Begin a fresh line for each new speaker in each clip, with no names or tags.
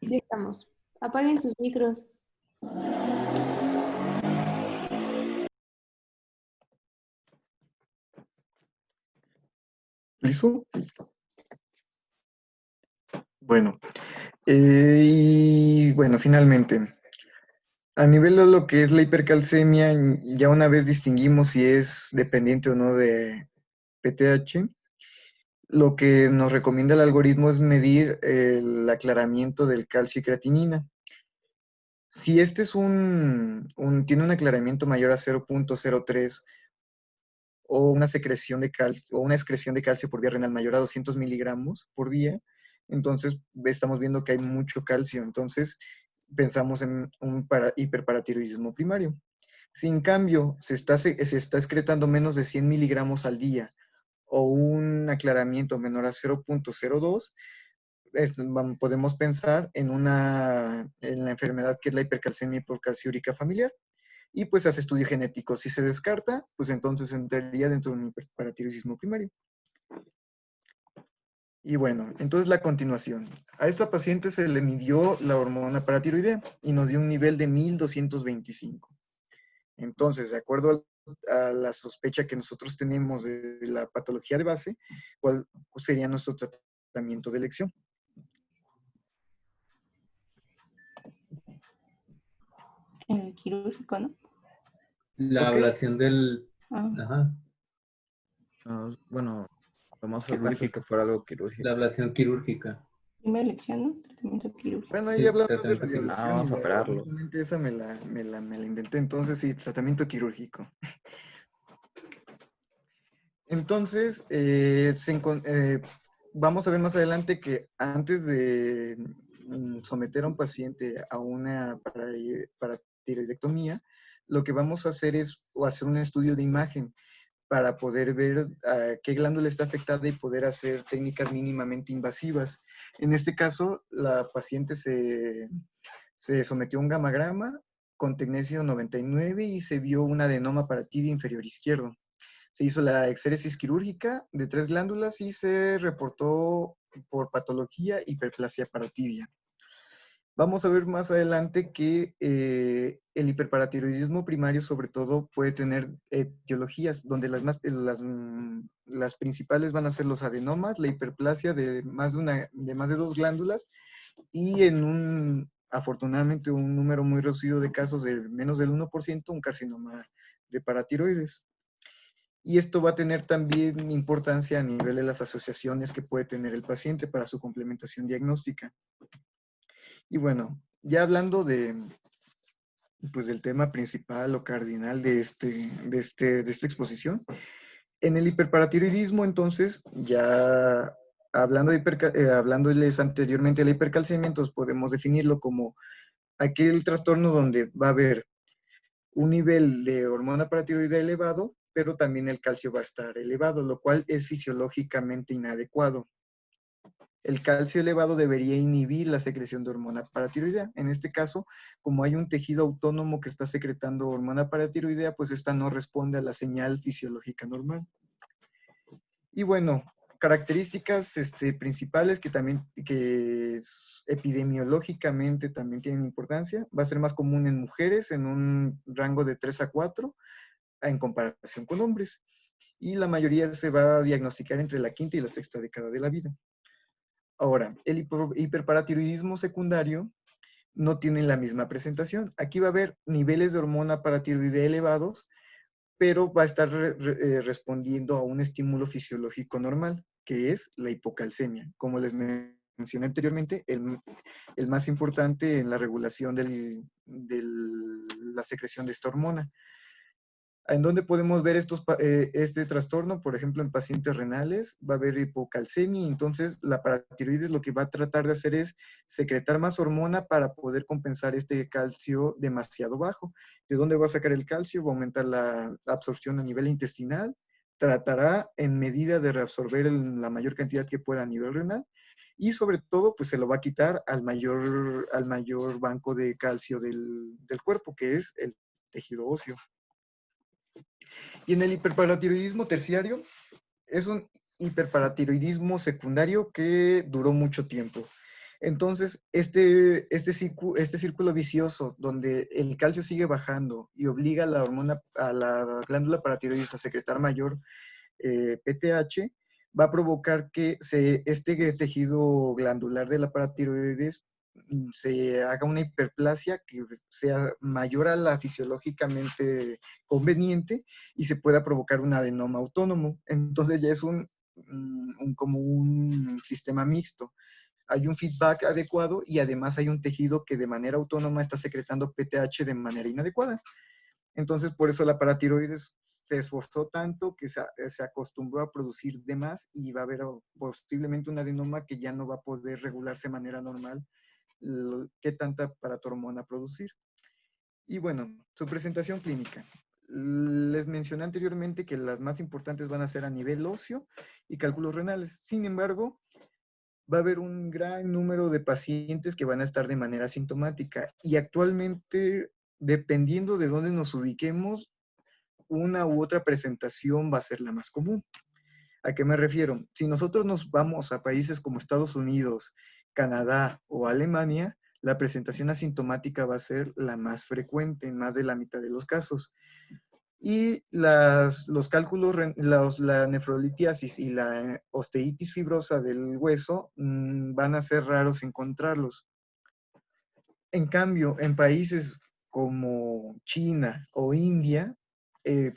Ya estamos. Apaguen sus micros.
¿Listo? Bueno, y bueno, finalmente, a nivel de lo que es la hipercalcemia, ya una vez distinguimos si es dependiente o no de PTH, lo que nos recomienda el algoritmo es medir el aclaramiento del calcio y creatinina. Si este es tiene un aclaramiento mayor a 0.03 o una secreción de calcio o una excreción de calcio por vía renal mayor a 200 miligramos por día, entonces estamos viendo que hay mucho calcio, entonces pensamos en un hiperparatiroidismo primario. Si en cambio se está excretando menos de 100 miligramos al día o un aclaramiento menor a 0.02, podemos pensar en la enfermedad que es la hipercalcemia hipocalciúrica familiar. Y pues hace estudio genético. Si se descarta, pues entonces entraría dentro de un hiperparatiroidismo primario. Y bueno, entonces la continuación. A esta paciente se le midió la hormona paratiroidea y nos dio un nivel de 1225. Entonces, de acuerdo a la sospecha que nosotros tenemos de la patología de base, ¿cuál sería nuestro tratamiento de elección?
El quirúrgico, ¿no?
La
Ok.
ablación del...
Ah,
Ajá.
No, bueno, lo más
¿Qué
factible es
falta?
que fuera algo
La
quirúrgico.
ablación quirúrgica.
primera elección, ¿no? Tratamiento quirúrgico.
Bueno, ahí
Sí,
hablamos de
tratamiento quirúrgico.
radiación y
Vamos a operarlo.
honestamente esa me la inventé. Entonces, sí, tratamiento quirúrgico. Entonces, vamos a ver más adelante que antes de someter a un paciente a una paratiroidectomía, lo que vamos a hacer es hacer un estudio de imagen para poder ver qué glándula está afectada y poder hacer técnicas mínimamente invasivas. En este caso, la paciente se sometió a un gamagrama con tecnecio 99 y se vio un adenoma paratidio inferior izquierdo. Se hizo la exéresis quirúrgica de 3 glándulas y se reportó por patología hiperplasia parotidia. Vamos a ver más adelante que el hiperparatiroidismo primario sobre todo puede tener etiologías donde las principales van a ser los adenomas, la hiperplasia de más de 2 glándulas y afortunadamente un número muy reducido de casos de menos del 1%, un carcinoma de paratiroides. Y esto va a tener también importancia a nivel de las asociaciones que puede tener el paciente para su complementación diagnóstica. Y bueno, ya hablando pues, del tema principal o cardinal de esta exposición, en el hiperparatiroidismo, entonces, ya hablándoles anteriormente de la hipercalcemia, entonces podemos definirlo como aquel trastorno donde va a haber un nivel de hormona paratiroidea elevado, pero también el calcio va a estar elevado, lo cual es fisiológicamente inadecuado. El calcio elevado debería inhibir la secreción de hormona paratiroidea. En este caso, como hay un tejido autónomo que está secretando hormona paratiroidea, pues esta no responde a la señal fisiológica normal. Y bueno, características principales que epidemiológicamente también tienen importancia. Va a ser más común en mujeres en un rango de 3 a 4 en comparación con hombres. Y la mayoría se va a diagnosticar entre la quinta y la sexta década de la vida. Ahora, el hiperparatiroidismo secundario no tiene la misma presentación. Aquí va a haber niveles de hormona paratiroidea elevados, pero va a estar respondiendo a un estímulo fisiológico normal, que es la hipocalcemia. Como les mencioné anteriormente, el más importante en la regulación de la secreción de esta hormona. ¿En dónde podemos ver este trastorno? Por ejemplo, en pacientes renales va a haber hipocalcemia, y entonces la paratiroides lo que va a tratar de hacer es secretar más hormona para poder compensar este calcio demasiado bajo. ¿De dónde va a sacar el calcio? Va a aumentar la absorción a nivel intestinal, tratará en medida de reabsorber la mayor cantidad que pueda a nivel renal, y sobre todo, pues se lo va a quitar al mayor banco de calcio del cuerpo, que es el tejido óseo. Y en el hiperparatiroidismo terciario, es un hiperparatiroidismo secundario que duró mucho tiempo. Entonces, este círculo vicioso donde el calcio sigue bajando y obliga a a la glándula paratiroides a secretar mayor PTH, va a provocar que este tejido glandular de la paratiroides se haga una hiperplasia que sea mayor a la fisiológicamente conveniente y se pueda provocar un adenoma autónomo. Entonces ya es como un sistema mixto. Hay un feedback adecuado y además hay un tejido que de manera autónoma está secretando PTH de manera inadecuada. Entonces, por eso la paratiroides se esforzó tanto que se acostumbró a producir de más y va a haber posiblemente un adenoma que ya no va a poder regularse de manera normal qué tanta paratormona producir. Y bueno, su presentación clínica. Les mencioné anteriormente que las más importantes van a ser a nivel óseo y cálculos renales. Sin embargo, va a haber un gran número de pacientes que van a estar de manera asintomática y actualmente, dependiendo de dónde nos ubiquemos, una u otra presentación va a ser la más común. ¿A qué me refiero? Si nosotros nos vamos a países como Estados Unidos, Canadá o Alemania, la presentación asintomática va a ser la más frecuente en más de la mitad de los casos. Y los cálculos, la nefrolitiasis y la osteitis fibrosa del hueso van a ser raros encontrarlos. En cambio, en países como China o India,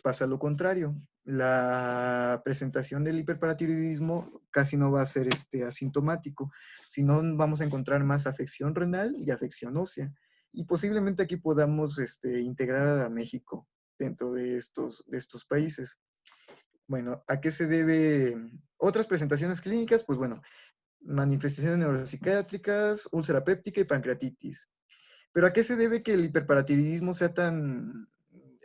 pasa lo contrario. La presentación del hiperparatiroidismo casi no va a ser asintomático, sino vamos a encontrar más afección renal y afección ósea. Y posiblemente aquí podamos integrar a México dentro de estos países. Bueno, ¿a qué se debe? Otras presentaciones clínicas, pues bueno, manifestaciones neuropsiquiátricas, úlcera péptica y pancreatitis. Pero ¿a qué se debe que el hiperparatiroidismo sea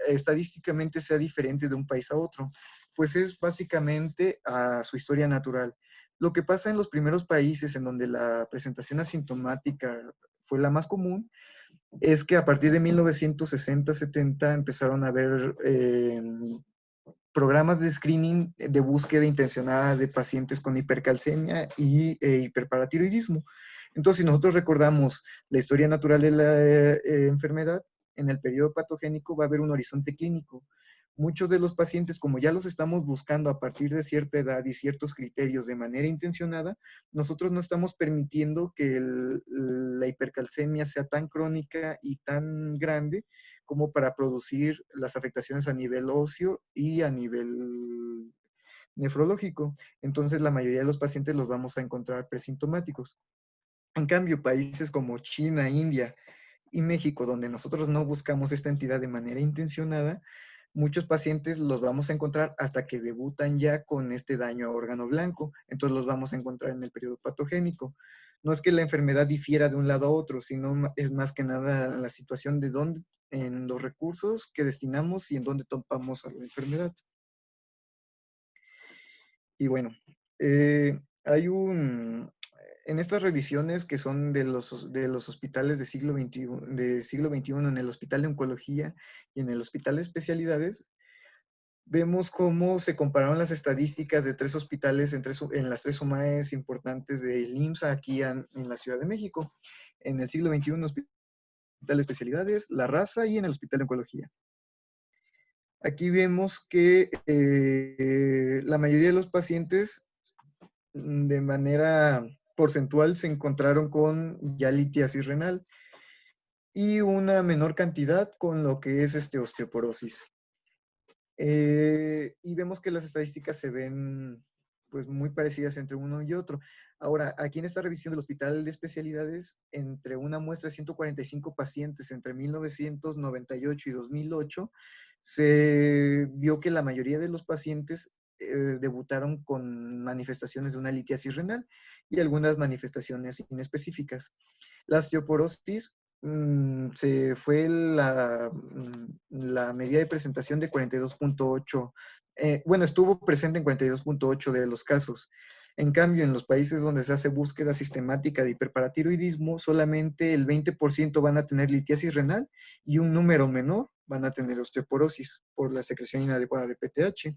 estadísticamente sea diferente de un país a otro? Pues es básicamente a su historia natural. Lo que pasa en los primeros países en donde la presentación asintomática fue la más común, es que a partir de 1960-70 empezaron a haber programas de screening de búsqueda intencionada de pacientes con hipercalcemia y hiperparatiroidismo. Entonces, si nosotros recordamos la historia natural de la enfermedad, en el periodo patogénico va a haber un horizonte clínico. Muchos de los pacientes, como ya los estamos buscando a partir de cierta edad y ciertos criterios de manera intencionada, nosotros no estamos permitiendo que la hipercalcemia sea tan crónica y tan grande como para producir las afectaciones a nivel óseo y a nivel nefrológico. Entonces, la mayoría de los pacientes los vamos a encontrar presintomáticos. En cambio, países como China, India y México, donde nosotros no buscamos esta entidad de manera intencionada, muchos pacientes los vamos a encontrar hasta que debutan ya con este daño a órgano blanco. Entonces los vamos a encontrar en el periodo patogénico. No es que la enfermedad difiera de un lado a otro, sino es más que nada la situación de dónde, en los recursos que destinamos y en dónde topamos a la enfermedad. Y bueno, hay en estas revisiones que son de los hospitales de siglo XXI, en el Hospital de Oncología y en el Hospital de Especialidades, vemos cómo se compararon las estadísticas de 3 hospitales en las 3 UMAES importantes del IMSS aquí en la Ciudad de México. En el siglo XXI, Hospital de Especialidades, La Raza y en el Hospital de Oncología. Aquí vemos que la mayoría de los pacientes de manera porcentual se encontraron con ya litiasis renal y una menor cantidad con lo que es osteoporosis. Y vemos que las estadísticas se ven pues muy parecidas entre uno y otro. Ahora, aquí en esta revisión del Hospital de Especialidades, entre una muestra de 145 pacientes entre 1998 y 2008, se vio que la mayoría de los pacientes debutaron con manifestaciones de una litiasis renal y algunas manifestaciones inespecíficas. La osteoporosis se fue la medida de presentación de 42.8. Bueno, estuvo presente en 42.8 de los casos. En cambio, en los países donde se hace búsqueda sistemática de hiperparatiroidismo, solamente el 20% van a tener litiasis renal y un número menor van a tener osteoporosis por la secreción inadecuada de PTH.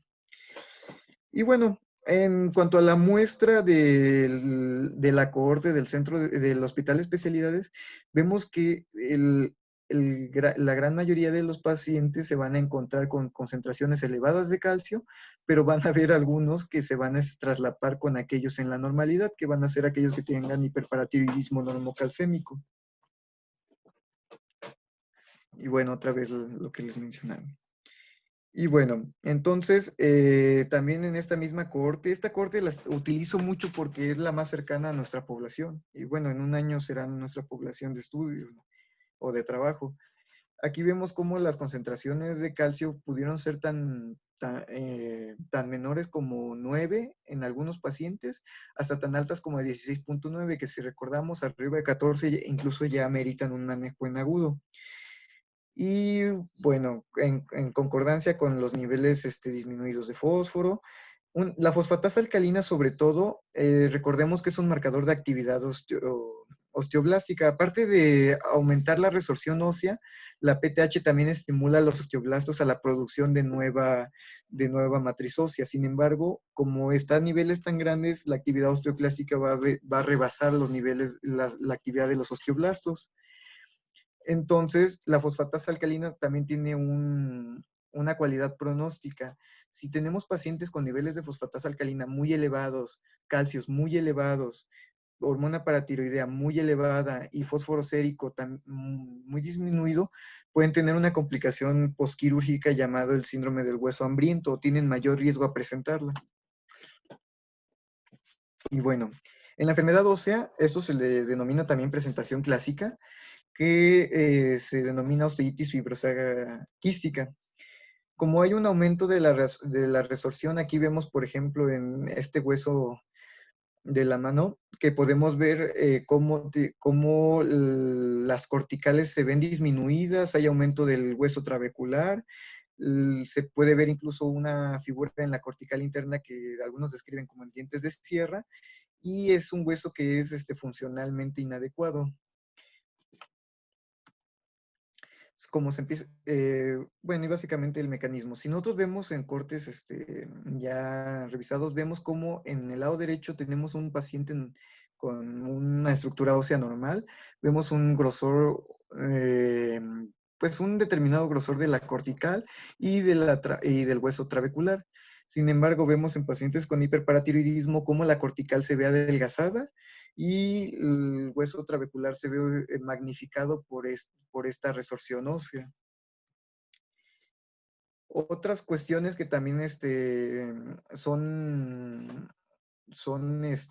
Y bueno, En cuanto a la muestra de la cohorte del centro del Hospital de Especialidades, vemos que la gran mayoría de los pacientes se van a encontrar con concentraciones elevadas de calcio, pero van a haber algunos que se van a traslapar con aquellos en la normalidad, que van a ser aquellos que tengan hiperparatiroidismo normocalcémico. Y bueno, otra vez lo que les mencionaba. Y bueno, entonces también en esta misma cohorte, esta cohorte la utilizo mucho porque es la más cercana a nuestra población. Y bueno, en un año será nuestra población de estudio o de trabajo. Aquí vemos cómo las concentraciones de calcio pudieron ser tan menores como 9 en algunos pacientes, hasta tan altas como 16.9, que si recordamos arriba de 14 incluso ya ameritan un manejo en agudo. Y bueno, en concordancia con los niveles disminuidos de fósforo, la fosfatasa alcalina sobre todo, recordemos que es un marcador de actividad osteoblástica. Aparte de aumentar la resorción ósea, la PTH también estimula a los osteoblastos a la producción de nueva matriz ósea. Sin embargo, como está a niveles tan grandes, la actividad osteoclástica va a rebasar los niveles, la actividad de los osteoblastos. Entonces, la fosfatasa alcalina también tiene una cualidad pronóstica. Si tenemos pacientes con niveles de fosfatasa alcalina muy elevados, calcios muy elevados, hormona paratiroidea muy elevada y fósforo sérico muy disminuido, pueden tener una complicación posquirúrgica llamado el síndrome del hueso hambriento, o tienen mayor riesgo a presentarla. Y bueno, en la enfermedad ósea, esto se le denomina también presentación clásica, que se denomina osteitis fibrosa quística. Como hay un aumento de la resorción, aquí vemos, por ejemplo, en este hueso de la mano, que podemos ver cómo las corticales se ven disminuidas, hay aumento del hueso trabecular, se puede ver incluso una figura en la cortical interna que algunos describen como en dientes de sierra, y es un hueso que es funcionalmente inadecuado. Como se empieza, bueno, y básicamente el mecanismo. Si nosotros vemos en cortes ya revisados, vemos como en el lado derecho tenemos un paciente con una estructura ósea normal, vemos un grosor, pues un determinado grosor de la cortical y del hueso trabecular. Sin embargo, vemos en pacientes con hiperparatiroidismo cómo la cortical se ve adelgazada y el hueso trabecular se ve magnificado por esta resorción ósea. Otras cuestiones que también son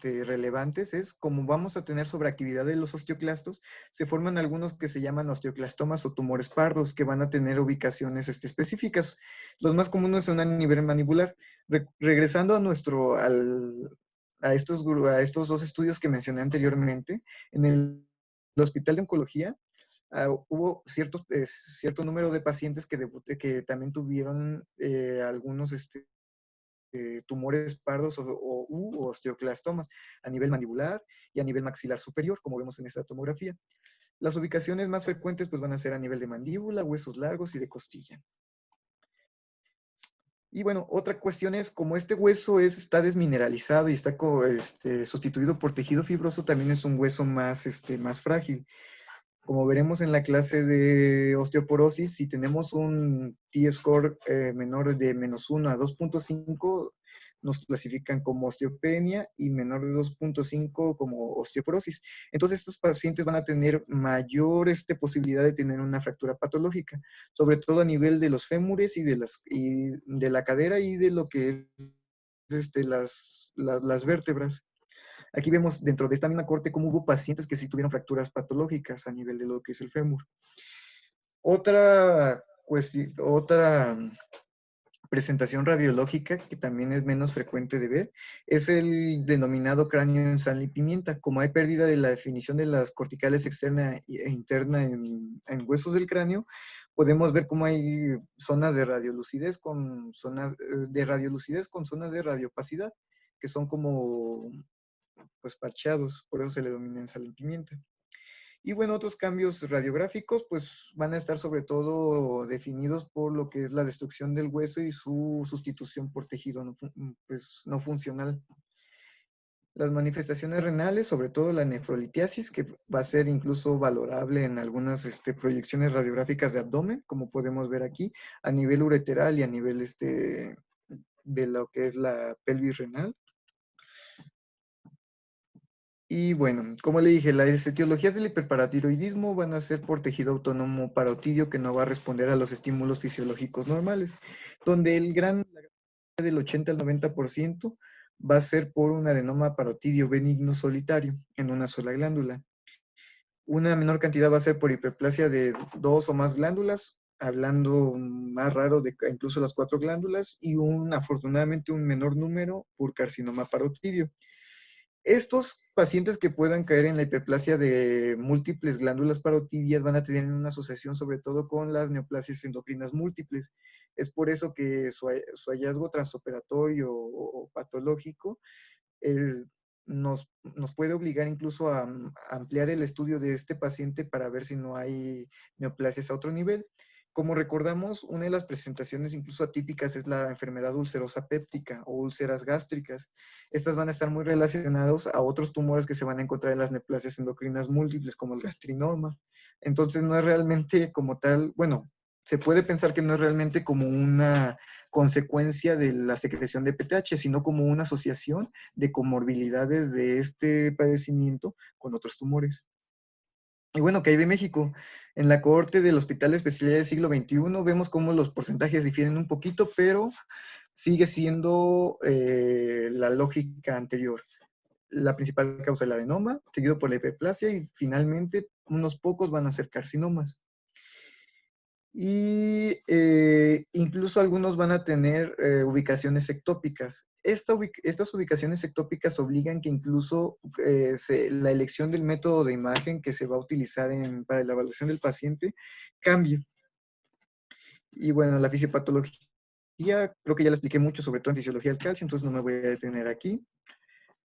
relevantes es, como vamos a tener sobreactividad de los osteoclastos, se forman algunos que se llaman osteoclastomas o tumores pardos, que van a tener ubicaciones específicas. Los más comunes son a nivel mandibular. Regresando a estos dos estudios que mencioné anteriormente, en el Hospital de Oncología, hubo cierto número de pacientes que también tuvieron algunos tumores pardos u osteoclastomas a nivel mandibular y a nivel maxilar superior, como vemos en esta tomografía. Las ubicaciones más frecuentes pues, van a ser a nivel de mandíbula, huesos largos y de costilla. Y bueno, otra cuestión es, como este hueso está desmineralizado y está sustituido por tejido fibroso, también es un hueso más frágil. Como veremos en la clase de osteoporosis, si tenemos un T-score menor de -1 a 2.5, nos clasifican como osteopenia, y menor de 2.5 como osteoporosis. Entonces, estos pacientes van a tener mayor posibilidad de tener una fractura patológica, sobre todo a nivel de los fémures y de la cadera y de lo que es las vértebras. Aquí vemos dentro de esta misma corte cómo hubo pacientes que sí tuvieron fracturas patológicas a nivel de lo que es el fémur. Otra presentación radiológica que también es menos frecuente de ver es el denominado cráneo en sal y pimienta. Como hay pérdida de la definición de las corticales externa e interna en huesos del cráneo, podemos ver cómo hay zonas de radiolucidez con zonas de radiopacidad, que son como pues parcheados, por eso se le denomina en sal y pimienta. Y bueno, otros cambios radiográficos pues van a estar sobre todo definidos por lo que es la destrucción del hueso y su sustitución por tejido pues, no funcional. Las manifestaciones renales, sobre todo la nefrolitiasis, que va a ser incluso valorable en algunas proyecciones radiográficas de abdomen, como podemos ver aquí, a nivel ureteral y a nivel de lo que es la pelvis renal. Y bueno, como le dije, las etiologías del hiperparatiroidismo van a ser por tejido autónomo parotidio que no va a responder a los estímulos fisiológicos normales, donde la gran del 80 al 90% va a ser por un adenoma parotidio benigno solitario en una sola glándula. Una menor cantidad va a ser por hiperplasia de 2 o más glándulas, hablando más raro de incluso las 4 glándulas, y afortunadamente un menor número por carcinoma parotidio. Estos pacientes que puedan caer en la hiperplasia de múltiples glándulas parotidias van a tener una asociación sobre todo con las neoplasias endocrinas múltiples. Es por eso que su hallazgo transoperatorio o patológico nos puede obligar incluso a ampliar el estudio de este paciente para ver si no hay neoplasias a otro nivel. Como recordamos, una de las presentaciones incluso atípicas es la enfermedad ulcerosa péptica o úlceras gástricas. Estas van a estar muy relacionadas a otros tumores que se van a encontrar en las neoplasias endocrinas múltiples, como el gastrinoma. Entonces, no es realmente como tal, bueno, se puede pensar que no es realmente como una consecuencia de la secreción de PTH, sino como una asociación de comorbilidades de este padecimiento con otros tumores. Y bueno, ¿qué hay de México? En la cohorte del Hospital de Especialidad del siglo XXI vemos cómo los porcentajes difieren un poquito, pero sigue siendo la lógica anterior. La principal causa es el adenoma, seguido por la hiperplasia y finalmente unos pocos van a ser carcinomas. Y incluso algunos van a tener ubicaciones ectópicas. Estas ubicaciones ectópicas obligan que incluso la elección del método de imagen que se va a utilizar para la evaluación del paciente cambie. Y bueno, la fisiopatología, creo que ya la expliqué mucho, sobre todo en fisiología del calcio, entonces no me voy a detener aquí.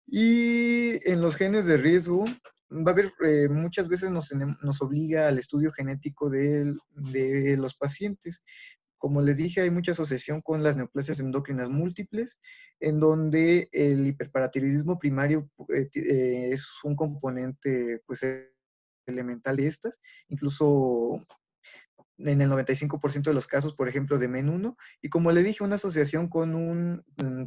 Y en los genes de riesgo, va a haber, muchas veces nos obliga al estudio genético de los pacientes. Como les dije, hay mucha asociación con las neoplasias endocrinas múltiples, en donde el hiperparatiroidismo primario es un componente pues, elemental de estas. Incluso en el 95% de los casos, por ejemplo, de MEN1, y como le dije, una asociación con un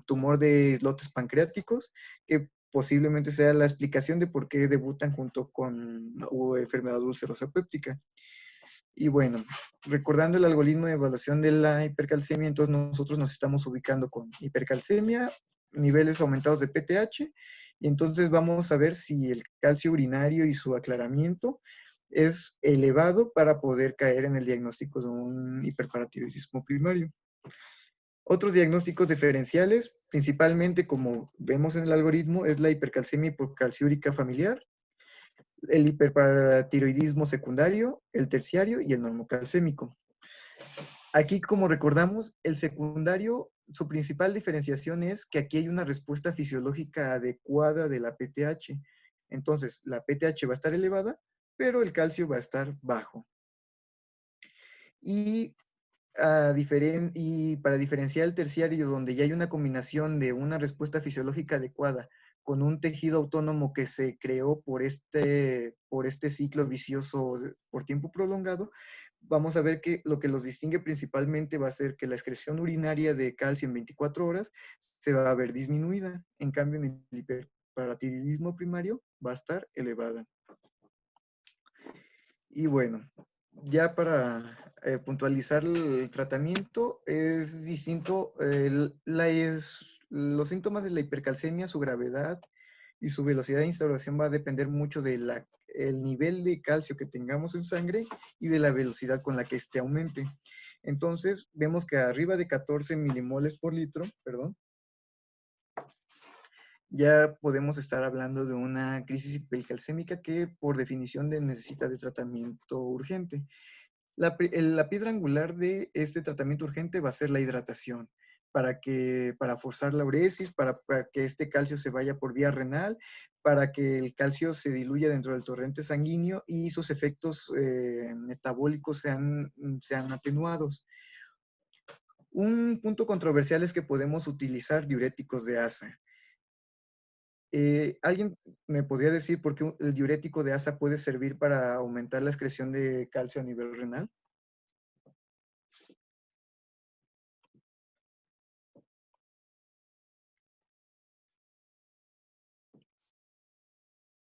tumor de islotes pancreáticos, que posiblemente sea la explicación de por qué debutan junto con enfermedad ulcerosa péptica. Y bueno, recordando el algoritmo de evaluación de la hipercalcemia, entonces nosotros nos estamos ubicando con hipercalcemia, niveles aumentados de PTH, y entonces vamos a ver si el calcio urinario y su aclaramiento es elevado para poder caer en el diagnóstico de un hiperparatiroidismo primario. Otros diagnósticos diferenciales, principalmente como vemos en el algoritmo, es la hipercalcemia hipocalciúrica familiar, el hiperparatiroidismo secundario, el terciario y el normocalcémico. Aquí, como recordamos, el secundario, su principal diferenciación es que aquí hay una respuesta fisiológica adecuada de la PTH. Entonces, la PTH va a estar elevada, pero el calcio va a estar bajo. Y para diferenciar el terciario, donde ya hay una combinación de una respuesta fisiológica adecuada con un tejido autónomo que se creó por este ciclo vicioso por tiempo prolongado, vamos a ver que lo que los distingue principalmente va a ser que la excreción urinaria de calcio en 24 horas se va a ver disminuida. En cambio, en el hiperparatiroidismo primario va a estar elevada. Y bueno, ya para puntualizar el tratamiento, es distinto. Los síntomas de la hipercalcemia, su gravedad y su velocidad de instauración va a depender mucho del nivel de calcio que tengamos en sangre y de la velocidad con la que este aumente. Entonces, vemos que arriba de 14 milimoles por litro, perdón, ya podemos estar hablando de una crisis hipercalcémica que por definición necesita de tratamiento urgente. La piedra angular de este tratamiento urgente va a ser la hidratación. para forzar la uresis, para que este calcio se vaya por vía renal, para que el calcio se diluya dentro del torrente sanguíneo y sus efectos metabólicos sean atenuados. Un punto controversial es que podemos utilizar diuréticos de asa. ¿Alguien me podría decir por qué el diurético de asa puede servir para aumentar la excreción de calcio a nivel renal?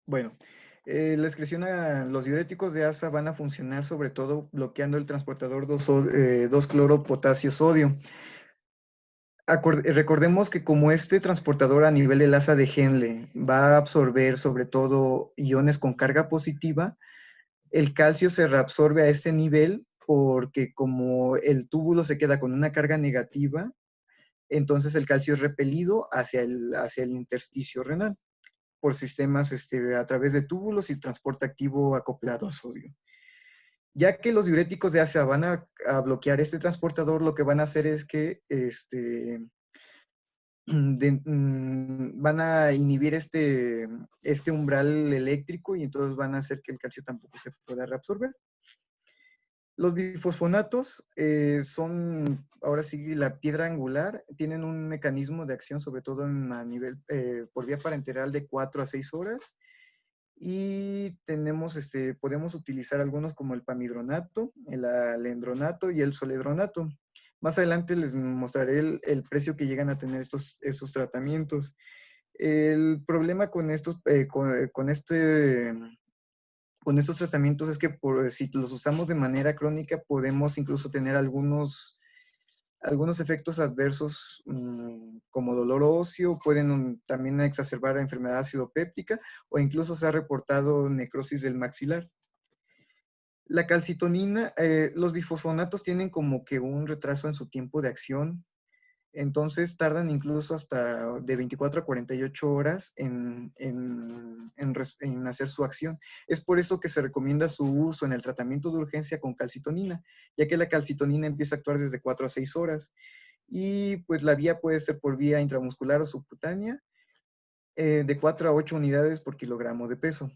Bueno, la excreción los diuréticos de asa van a funcionar sobre todo bloqueando el transportador 2-cloro-potasio-sodio. Recordemos que como este transportador a nivel del asa de Henle va a absorber sobre todo iones con carga positiva, el calcio se reabsorbe a este nivel porque como el túbulo se queda con una carga negativa, entonces el calcio es repelido hacia el intersticio renal por sistemas a través de túbulos y transporte activo acoplado a sodio. Ya que los diuréticos de asa van a bloquear este transportador, lo que van a hacer es que van a inhibir este umbral eléctrico y entonces van a hacer que el calcio tampoco se pueda reabsorber. Los bifosfonatos son, ahora sí, la piedra angular, tienen un mecanismo de acción sobre todo a nivel, por vía parenteral de 4 a 6 horas y podemos utilizar algunos como el pamidronato, el alendronato y el soledronato. Más adelante les mostraré el precio que llegan a tener estos tratamientos. El problema con estos tratamientos es que si los usamos de manera crónica podemos incluso tener algunos efectos adversos como dolor óseo, pueden también exacerbar la enfermedad ácido péptica o incluso se ha reportado necrosis del maxilar. La calcitonina, los bifosfonatos tienen como que un retraso en su tiempo de acción, entonces tardan incluso hasta de 24 a 48 horas en hacer su acción. Es por eso que se recomienda su uso en el tratamiento de urgencia con calcitonina, ya que la calcitonina empieza a actuar desde 4 a 6 horas. Y pues la vía puede ser por vía intramuscular o subcutánea, de 4 a 8 unidades por kilogramo de peso.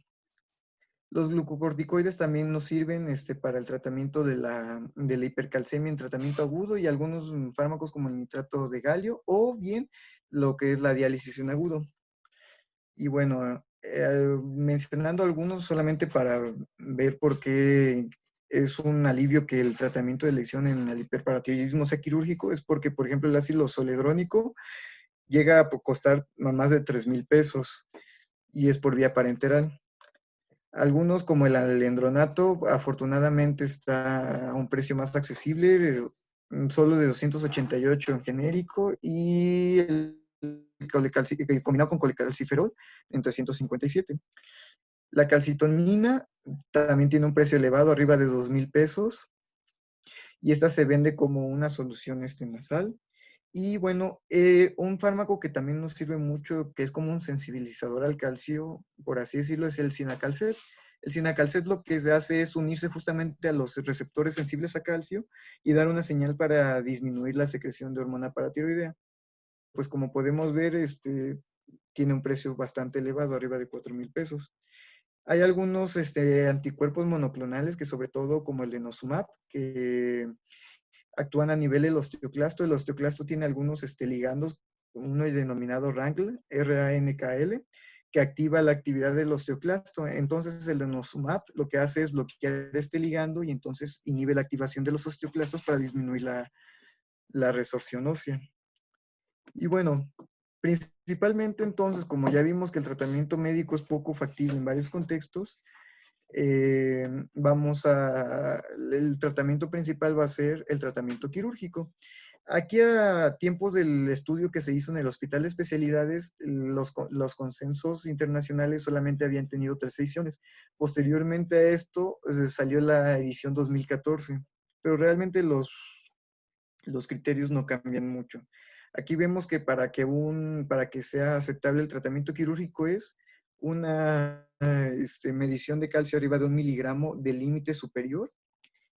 Los glucocorticoides también nos sirven para el tratamiento de la hipercalcemia en tratamiento agudo y algunos fármacos como el nitrato de galio o bien lo que es la diálisis en agudo. Y bueno, mencionando algunos solamente para ver por qué es un alivio que el tratamiento de lesión en el hiperparatiroidismo sea quirúrgico, es porque, por ejemplo, el ácido zoledrónico llega a costar más de 3,000 pesos y es por vía parenteral. Algunos, como el alendronato, afortunadamente está a un precio más accesible, solo de 288 en genérico, y el combinado con colecalciferol en 357. La calcitonina también tiene un precio elevado, arriba de 2,000 pesos, y esta se vende como una solución nasal. Y bueno, un fármaco que también nos sirve mucho, que es como un sensibilizador al calcio, por así decirlo, es el Cinacalcet. El Cinacalcet lo que se hace es unirse justamente a los receptores sensibles a calcio y dar una señal para disminuir la secreción de hormona paratiroidea. Pues como podemos ver, tiene un precio bastante elevado, arriba de 4,000 pesos. Hay algunos anticuerpos monoclonales que sobre todo como el denosumab, que actúan a nivel del osteoclasto. El osteoclasto tiene algunos ligandos, uno es denominado RANKL, R-A-N-K-L, que activa la actividad del osteoclasto. Entonces el denosumab lo que hace es bloquear este ligando y entonces inhibe la activación de los osteoclastos para disminuir la resorción ósea. Y bueno, principalmente entonces, como ya vimos que el tratamiento médico es poco factible en varios contextos, el tratamiento principal va a ser el tratamiento quirúrgico. Aquí a tiempos del estudio que se hizo en el Hospital de Especialidades, los consensos internacionales solamente habían tenido 3 ediciones. Posteriormente a esto salió la edición 2014, pero realmente los criterios no cambian mucho. Aquí vemos que para que sea aceptable el tratamiento quirúrgico es una medición de calcio arriba de 1 miligramo de límite superior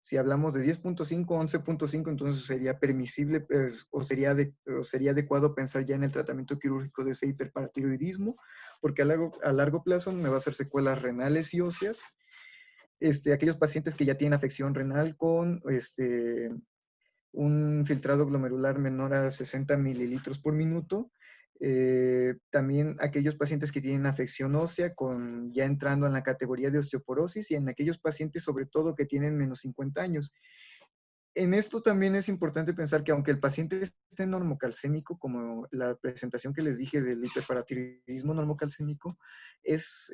Si hablamos de 10.5, 11.5, entonces sería permisible pues, o sería adecuado pensar ya en el tratamiento quirúrgico de ese hiperparatiroidismo, porque a largo plazo me va a hacer secuelas renales y óseas. Aquellos pacientes que ya tienen afección renal con un filtrado glomerular menor a 60 mililitros por minuto. También aquellos pacientes que tienen afección ósea, ya entrando en la categoría de osteoporosis, y en aquellos pacientes sobre todo que tienen menos 50 años. En esto también es importante pensar que aunque el paciente esté normocalcémico, como la presentación que les dije del hiperparatiroidismo normocalcémico, es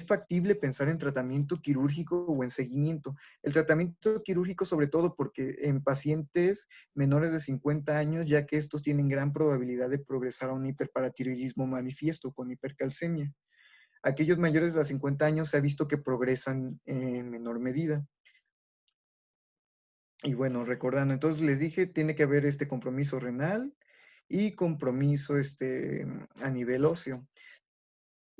factible pensar en tratamiento quirúrgico o en seguimiento. El tratamiento quirúrgico sobre todo porque en pacientes menores de 50 años, ya que estos tienen gran probabilidad de progresar a un hiperparatiroidismo manifiesto con hipercalcemia. Aquellos mayores de 50 años se ha visto que progresan en menor medida. Y bueno, recordando, entonces les dije, tiene que haber este compromiso renal y compromiso a nivel óseo.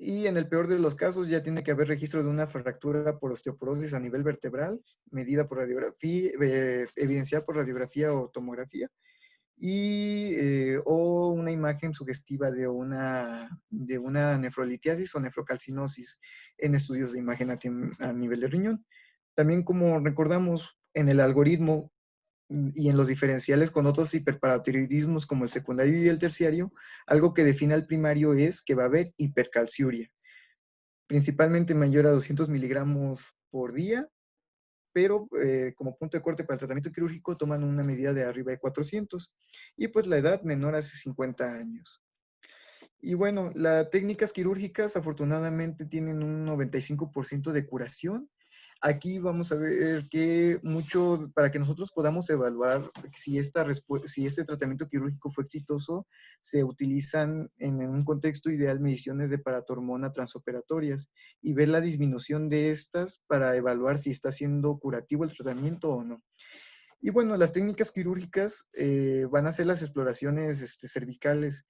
Y en el peor de los casos ya tiene que haber registro de una fractura por osteoporosis a nivel vertebral, medida por radiografía, evidenciada por radiografía o tomografía, o una imagen sugestiva de una nefrolitiasis o nefrocalcinosis en estudios de imagen a nivel de riñón. También, como recordamos, en el algoritmo y en los diferenciales con otros hiperparatiroidismos como el secundario y el terciario, algo que define al primario es que va a haber hipercalciuria, principalmente mayor a 200 miligramos por día, pero como punto de corte para el tratamiento quirúrgico toman una medida de arriba de 400, y pues la edad menor a 50 años. Y bueno, las técnicas quirúrgicas afortunadamente tienen un 95% de curación. Aquí vamos a ver que para que nosotros podamos evaluar si este tratamiento quirúrgico fue exitoso, se utilizan en un contexto ideal mediciones de paratormona transoperatorias y ver la disminución de estas para evaluar si está siendo curativo el tratamiento o no. Y bueno, las técnicas quirúrgicas van a ser las exploraciones cervicales.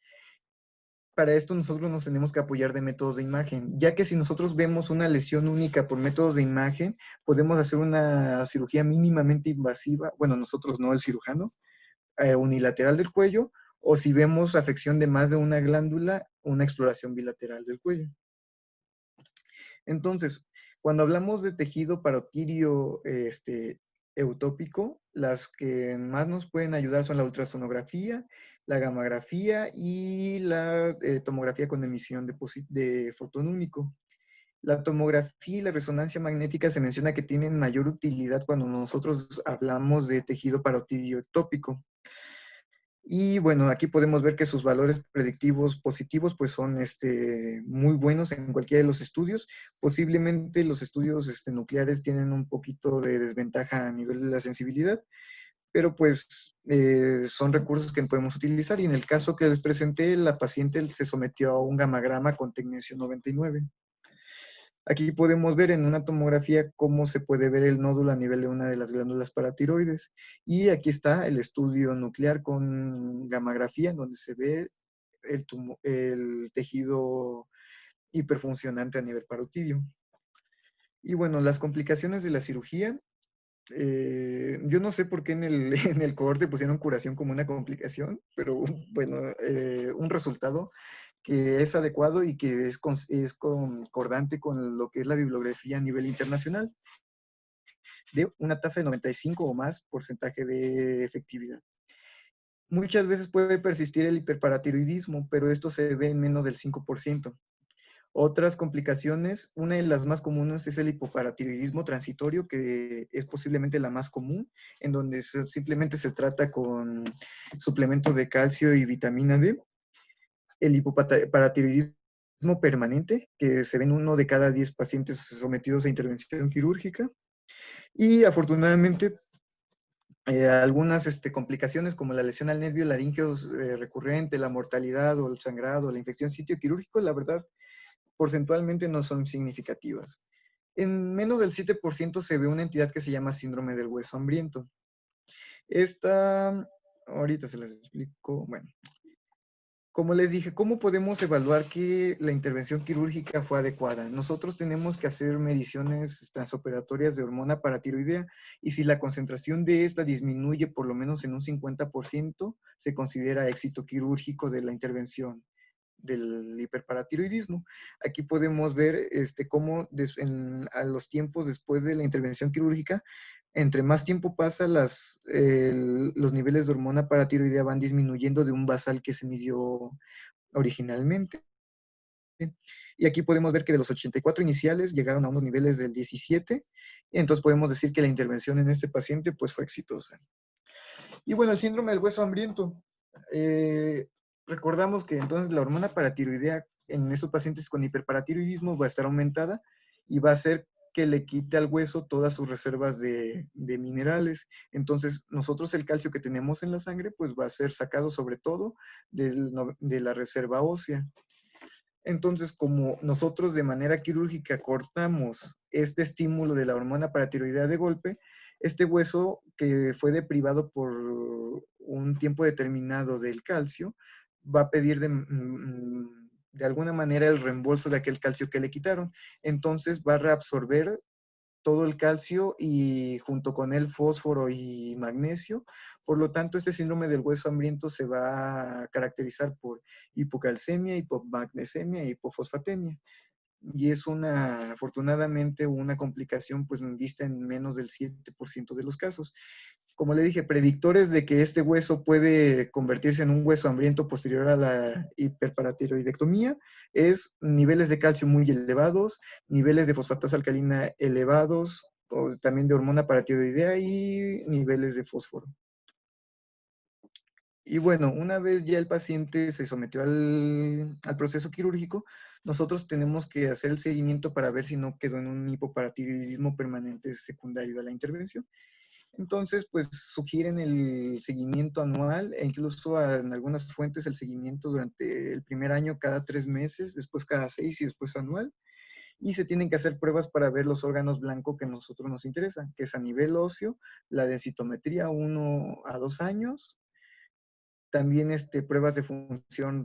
Para esto nosotros nos tenemos que apoyar de métodos de imagen, ya que si nosotros vemos una lesión única por métodos de imagen, podemos hacer una cirugía mínimamente invasiva, bueno, nosotros no, el cirujano, unilateral del cuello, o si vemos afección de más de una glándula, una exploración bilateral del cuello. Entonces, cuando hablamos de tejido parotidio eutópico, las que más nos pueden ayudar son la ultrasonografía, la gammagrafía y la tomografía con emisión de fotón único. La tomografía y la resonancia magnética se menciona que tienen mayor utilidad cuando nosotros hablamos de tejido parotidio ectópico. Y bueno, aquí podemos ver que sus valores predictivos positivos pues son muy buenos en cualquiera de los estudios. Posiblemente los estudios nucleares tienen un poquito de desventaja a nivel de la sensibilidad, pero pues son recursos que podemos utilizar. Y en el caso que les presenté, la paciente se sometió a un gamagrama con tecnesio 99. Aquí podemos ver en una tomografía cómo se puede ver el nódulo a nivel de una de las glándulas paratiroides. Y aquí está el estudio nuclear con gammagrafía, en donde se ve el tejido hiperfuncionante a nivel parotidio. Y bueno, las complicaciones de la cirugía. Yo no sé por qué en el cohorte pusieron curación como una complicación, pero bueno, un resultado que es adecuado y que es concordante con lo que es la bibliografía a nivel internacional, de una tasa de 95 o más porcentaje de efectividad. Muchas veces puede persistir el hiperparatiroidismo, pero esto se ve en menos del 5%. Otras complicaciones, una de las más comunes es el hipoparatiroidismo transitorio, que es posiblemente la más común, en donde simplemente se trata con suplementos de calcio y vitamina D. El hipoparatiroidismo permanente, que se ve en 1 de cada 10 pacientes sometidos a intervención quirúrgica. Y afortunadamente, algunas complicaciones como la lesión al nervio laríngeo recurrente, la mortalidad o el sangrado, la infección sitio quirúrgico, la verdad, porcentualmente no son significativas. En menos del 7% se ve una entidad que se llama síndrome del hueso hambriento. Esta, ahorita se las explico, bueno. Como les dije, ¿cómo podemos evaluar que la intervención quirúrgica fue adecuada? Nosotros tenemos que hacer mediciones transoperatorias de hormona paratiroidea y si la concentración de esta disminuye por lo menos en un 50%, se considera éxito quirúrgico de la intervención del hiperparatiroidismo. Aquí podemos ver cómo a los tiempos después de la intervención quirúrgica, entre más tiempo pasa, los niveles de hormona paratiroidea van disminuyendo de un basal que se midió originalmente. Y aquí podemos ver que de los 84 iniciales llegaron a unos niveles del 17, y entonces podemos decir que la intervención en este paciente pues fue exitosa. Y bueno, el síndrome del hueso hambriento. Recordamos que entonces la hormona paratiroidea en estos pacientes con hiperparatiroidismo va a estar aumentada y va a hacer que le quite al hueso todas sus reservas de minerales. Entonces, nosotros el calcio que tenemos en la sangre, pues va a ser sacado sobre todo de la reserva ósea. Entonces, como nosotros de manera quirúrgica cortamos este estímulo de la hormona paratiroidea de golpe, este hueso que fue deprivado por un tiempo determinado del calcio, va a pedir de alguna manera el reembolso de aquel calcio que le quitaron. Entonces va a reabsorber todo el calcio y junto con él fósforo y magnesio. Por lo tanto, este síndrome del hueso hambriento se va a caracterizar por hipocalcemia, hipomagnesemia e hipofosfatemia. Y es afortunadamente, una complicación pues vista en menos del 7% de los casos. Como le dije, predictores de que este hueso puede convertirse en un hueso hambriento posterior a la hiperparatiroidectomía es niveles de calcio muy elevados, niveles de fosfatasa alcalina elevados, o también de hormona paratiroidea y niveles de fósforo. Y bueno, una vez ya el paciente se sometió al proceso quirúrgico, nosotros tenemos que hacer el seguimiento para ver si no quedó en un hipoparatiroidismo permanente secundario a la intervención. Entonces, pues sugieren el seguimiento anual e incluso en algunas fuentes el seguimiento durante el primer año cada 3 meses, después cada 6 y después anual. Y se tienen que hacer pruebas para ver los órganos blancos que a nosotros nos interesan, que es a nivel óseo, la densitometría 1 a 2 años, también pruebas de función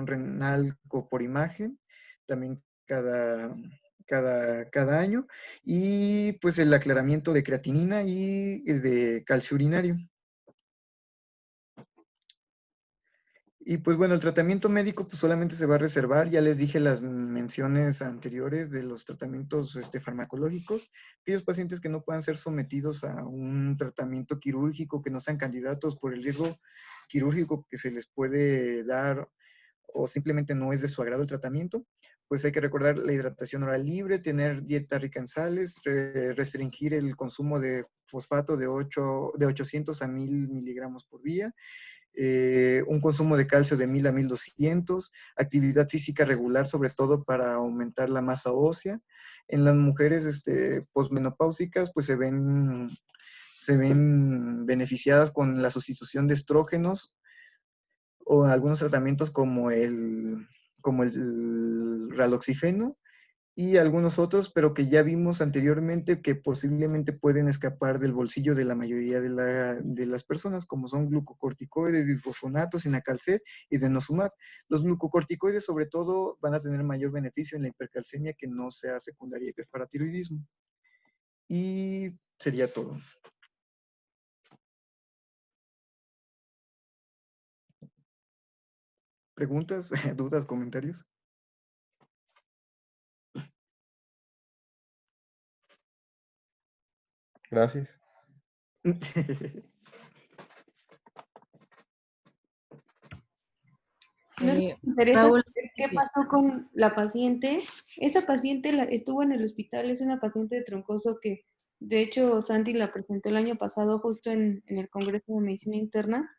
renal por imagen, también cada año, y pues el aclaramiento de creatinina y de calcio urinario. Y pues bueno, el tratamiento médico pues solamente se va a reservar, ya les dije las menciones anteriores de los tratamientos farmacológicos, aquellos pacientes que no puedan ser sometidos a un tratamiento quirúrgico, que no sean candidatos por el riesgo quirúrgico que se les puede dar o simplemente no es de su agrado el tratamiento, pues hay que recordar la hidratación oral libre, tener dieta rica en sales, restringir el consumo de fosfato de 800 a 1000 miligramos por día, un consumo de calcio de 1000 a 1200, actividad física regular, sobre todo para aumentar la masa ósea. En las mujeres posmenopáusicas, pues se ven beneficiadas con la sustitución de estrógenos o algunos tratamientos como el raloxifeno y algunos otros, pero que ya vimos anteriormente que posiblemente pueden escapar del bolsillo de la mayoría de las personas, como son glucocorticoides, bifosfonato, sinacalcet y denosumab. Los glucocorticoides sobre todo van a tener mayor beneficio en la hipercalcemia que no sea secundaria hiperparatiroidismo. Y sería todo. ¿Preguntas, dudas, comentarios?
Gracias.
¿No les interesa
Raúl,
saber qué pasó con la paciente? Esa paciente estuvo en el hospital, es una paciente de troncoso que, de hecho, Santi la presentó el año pasado justo en el Congreso de Medicina Interna.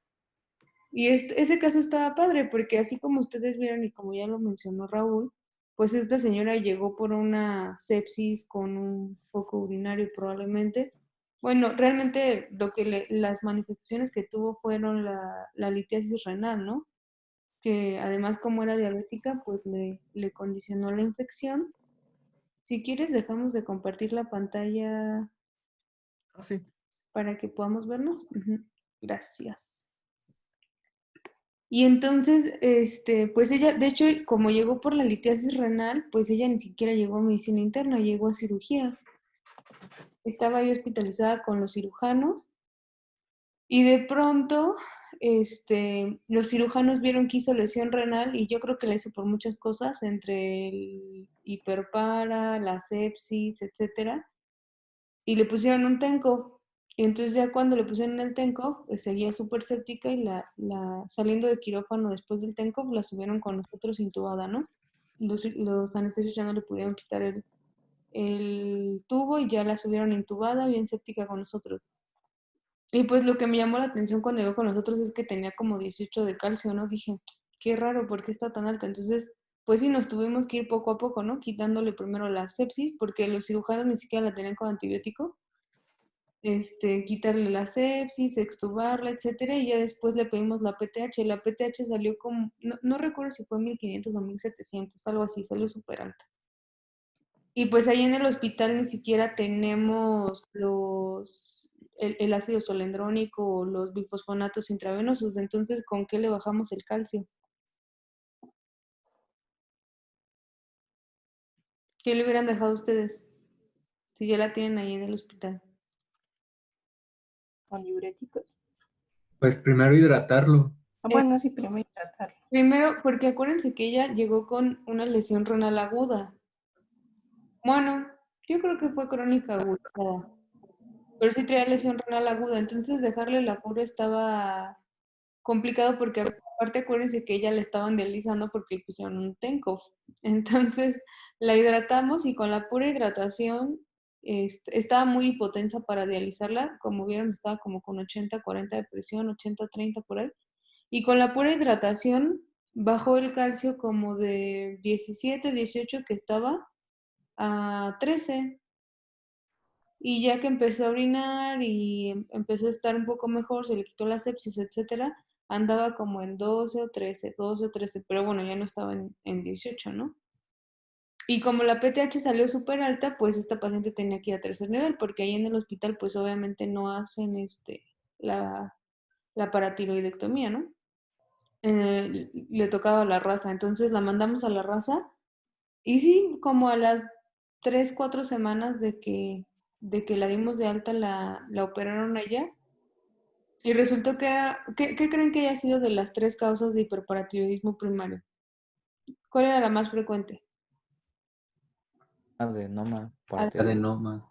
Y ese caso estaba padre, porque así como ustedes vieron y como ya lo mencionó Raúl, pues esta señora llegó por una sepsis con un foco urinario probablemente. Bueno, realmente las manifestaciones que tuvo fueron la litiasis renal, ¿no? Que además como era diabética, pues le condicionó la infección. Si quieres, dejamos de compartir la pantalla
Ah, sí.
para que podamos vernos. Ujú. Gracias. Y entonces, pues ella, de hecho, como llegó por la litiasis renal, pues ella ni siquiera llegó a medicina interna, llegó a cirugía. Estaba ahí hospitalizada con los cirujanos y de pronto, los cirujanos vieron que hizo lesión renal y yo creo que la hizo por muchas cosas, entre el hiperpara, la sepsis, etcétera, y le pusieron un TENCOF. Y entonces ya cuando le pusieron el TENCOF, pues seguía súper séptica y saliendo de quirófano después del TENCOF, la subieron con nosotros intubada, ¿no? Los anestesios ya no le pudieron quitar el tubo y ya la subieron intubada, bien séptica con nosotros. Y pues lo que me llamó la atención cuando llegó con nosotros es que tenía como 18 de calcio, ¿no? Dije, qué raro, ¿por qué está tan alta? Entonces, pues sí, nos tuvimos que ir poco a poco, ¿no? Quitándole primero la sepsis, porque los cirujanos ni siquiera la tenían con antibiótico. Quitarle la sepsis, extubarla, etcétera, y ya después le pedimos la PTH. La PTH salió como, no recuerdo si fue 1500 o 1700, algo así, salió súper alta. Y pues ahí en el hospital ni siquiera tenemos el ácido solendrónico o los bifosfonatos intravenosos, entonces ¿con qué le bajamos el calcio? ¿Qué le hubieran dejado ustedes si ya la tienen ahí en el hospital?
Con diuréticos.
Pues primero hidratarlo.
Bueno, sí, primero tratarlo.
Primero, porque acuérdense que ella llegó con una lesión renal aguda. Bueno, yo creo que fue crónica aguda, pero sí traía lesión renal aguda, entonces dejarle el apuro estaba complicado porque aparte acuérdense que ella le estaban dializando porque le pusieron un TENCOF. Entonces la hidratamos y con la pura hidratación estaba muy hipotensa para dializarla, como vieron estaba como con 80-40 de presión, 80-30 por ahí. Y con la pura hidratación bajó el calcio como de 17-18 que estaba a 13. Y ya que empezó a orinar y empezó a estar un poco mejor, se le quitó la sepsis, etcétera, andaba como en 12 o 13, pero bueno, ya no estaba en 18, ¿no? Y como la PTH salió súper alta, pues esta paciente tenía que ir a tercer nivel, porque ahí en el hospital, pues obviamente no hacen la, la paratiroidectomía, ¿no? Le tocaba a la raza, entonces la mandamos a la raza y sí, como a las 3, 4 semanas de que la dimos de alta, la operaron allá. Y resultó que ¿qué creen que haya sido de las 3 causas de hiperparatiroidismo primario? ¿Cuál era la más frecuente?
Adenoma,
Ad-
paratiroidismo,
Adenomas.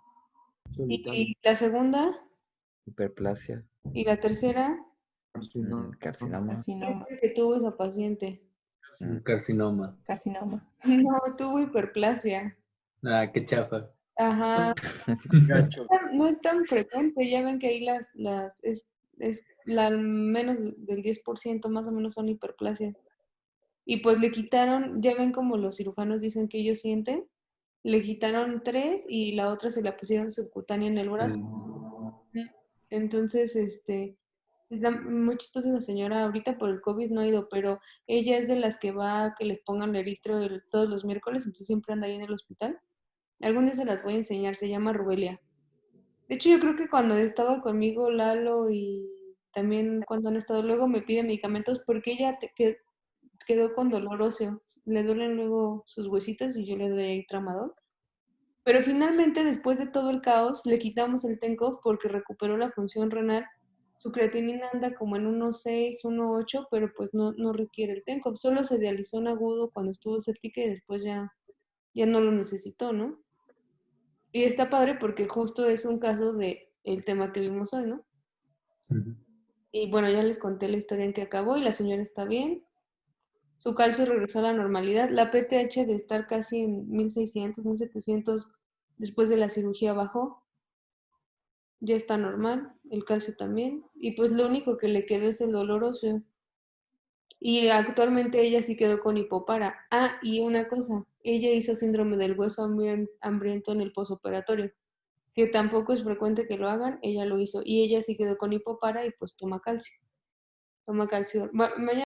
Y la segunda,
hiperplasia,
y la tercera,
carcinoma,
Carcinoma.
que tuvo esa paciente.
Un carcinoma.
Carcinoma.
No, tuvo hiperplasia.
Ah, qué chafa.
Ajá.
Gacho.
No es tan frecuente, ya ven que ahí es menos del 10% más o menos son hiperplasias. Y pues le quitaron, ya ven como los cirujanos dicen que ellos sienten, le quitaron 3 y la otra se la pusieron subcutánea en el brazo. Ujú. Entonces, está muy chistosa esa señora, ahorita por el COVID no ha ido, pero ella es de las que va a que le pongan eritro todos los miércoles, entonces siempre anda ahí en el hospital. Algún día se las voy a enseñar, se llama Rubelia. De hecho, yo creo que cuando estaba conmigo Lalo y también cuando han estado, luego me pide medicamentos porque ella quedó con dolor óseo. Le duelen luego sus huesitos y yo le doy ahí tramador. Pero finalmente, después de todo el caos, le quitamos el TENCOF porque recuperó la función renal. Su creatinina anda como en 1.6, 1.8, pero pues no requiere el TENCOF. Solo se dializó en agudo cuando estuvo séptica y después ya no lo necesitó, ¿no? Y está padre porque justo es un caso de el tema que vimos hoy, ¿no?
Ujú.
Y bueno, ya les conté la historia en que acabó y la señora está bien. Su calcio regresó a la normalidad. La PTH de estar casi en 1600, 1700 después de la cirugía bajó. Ya está normal. El calcio también. Y pues lo único que le quedó es el dolor óseo. Y actualmente ella sí quedó con hipopara. Ah, y una cosa. Ella hizo síndrome del hueso hambriento en el posoperatorio, que tampoco es frecuente que lo hagan, ella lo hizo y ella sí quedó con hipopara y pues toma calcio. Mañana